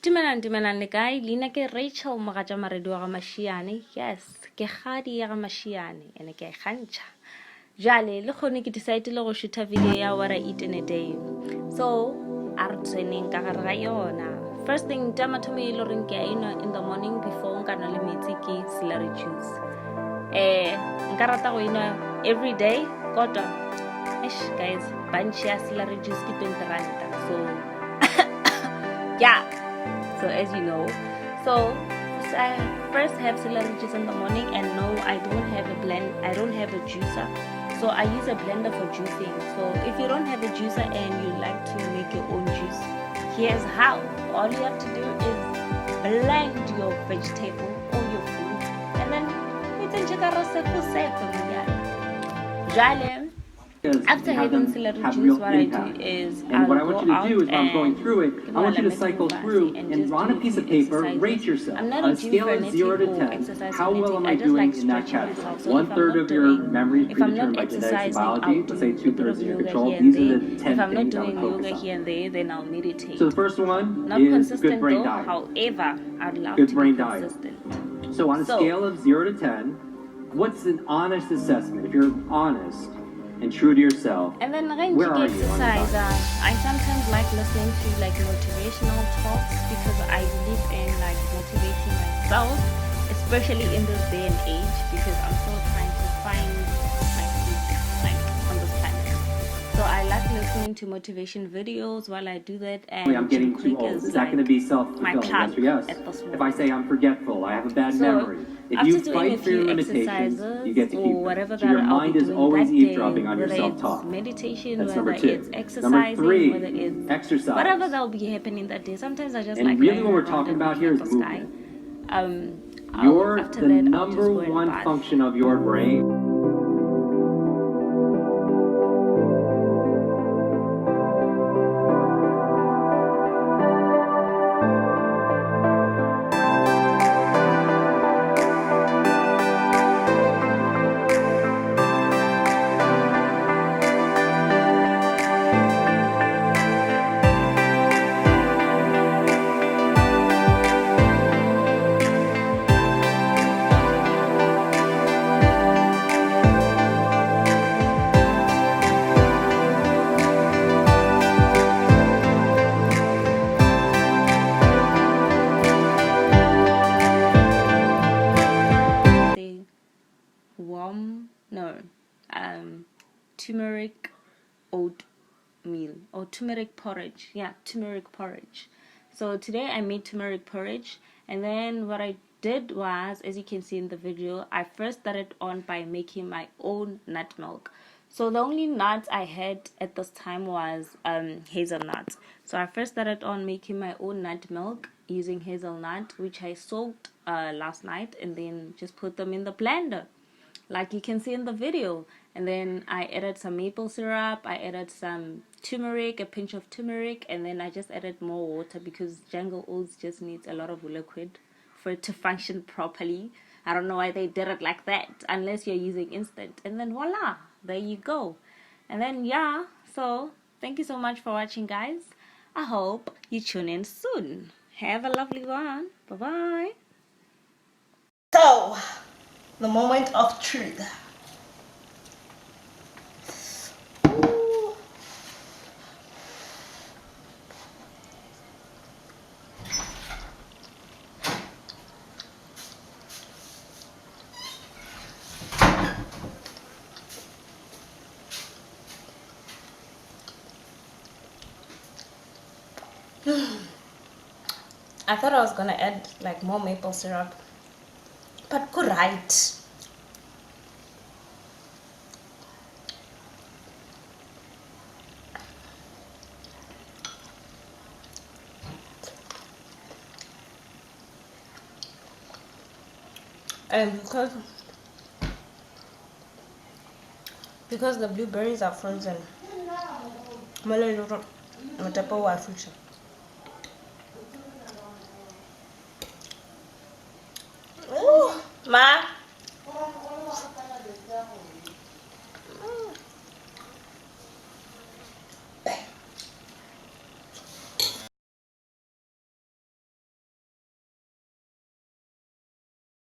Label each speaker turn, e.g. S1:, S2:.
S1: Dumelang le kae? Leina ke Rachel Mogatša Maredi wa ga Mašiane. Yes, ke kgadi ya ga Mašiane ene ke a ikgantšha. Jale le kgone ke decided go shoota video ya what I eat in a day. So, a re tseneng ka gare ga yona. First thing, tša mathomo e le goreng ke a enwa in the morning before nka nwa le metsi ke celery juice. Nka rata go enwa every day, kodwa guys, bunch ya celery juice ke 20 rand. So, yeah. So as you know, so I first have celery juice in the morning, and no, I don't have a blend. I don't have a juicer, so I use a blender for juicing. So if you don't have a juicer and you like to make your own juice, here's how. All you have to do is blend your vegetable or your food, and then it's in Jale. After having celery juice, what I do is
S2: and what I want you to do is while I'm going through it, I want you to cycle through and on a piece of paper, rate yourself on a scale of 0 to 10. How well am I doing in that category? 1/3 of your memory is predetermined by genetics and biology. Let's say 2/3 of your control. These are the 10
S1: if I'm not
S2: things I would
S1: doing yoga
S2: focus
S1: here and there, then I'll meditate.
S2: So the first one
S1: not
S2: is
S1: consistent
S2: good brain
S1: though,
S2: diet.
S1: however, I'd love
S2: Good
S1: to
S2: brain
S1: be
S2: diet.
S1: consistent.
S2: So on a scale of 0 to 10, what's an honest assessment? If you're honest and true to yourself,
S1: and then when
S2: where
S1: you
S2: are you
S1: exercise, I sometimes like listening to like motivational talks because I believe in like motivating myself, especially in this day and age, because I'm still trying to find my feet like on this planet. So I like listening to motivation videos while I do that. And
S2: I'm getting too old. Is that going to be self-fulfilling? Yes or yes? If I say I'm forgetful, I have a bad memory. If you fight for your limitations, you get to keep them. So your mind is always eavesdropping on your self-talk.
S1: Meditation,
S2: that's
S1: whether
S2: number 2.
S1: it's exercising,
S2: Number 3,
S1: whether it's
S2: exercise.
S1: whatever that'll be happening that day. Sometimes I just
S2: and
S1: like
S2: really what we're talking about here is movement.
S1: You're
S2: the number one function of your brain. Turmeric oatmeal or turmeric porridge. Yeah, turmeric porridge. So today I made turmeric porridge, and then what I did was, as you can see in the video, I first started on by making my own nut milk. So the only nuts I had at this time was hazelnut. So I first started on making my own nut milk using hazelnut, which I soaked last night, and then just put them in the blender like you can see in the video. And then I added some maple syrup, I added some turmeric, a pinch of turmeric, and then I just added more water because jungle oats just needs a lot of liquid for it to function properly. I don't know why they did it like that, unless you're using instant. And then voila, there you go. And then yeah, so thank you so much for watching, guys. I hope you tune in soon. Have a lovely one. Bye bye.
S3: So the moment of truth. Ooh. I thought I was gonna add like more maple syrup, but good right. And because the blueberries are frozen, ooh, ma.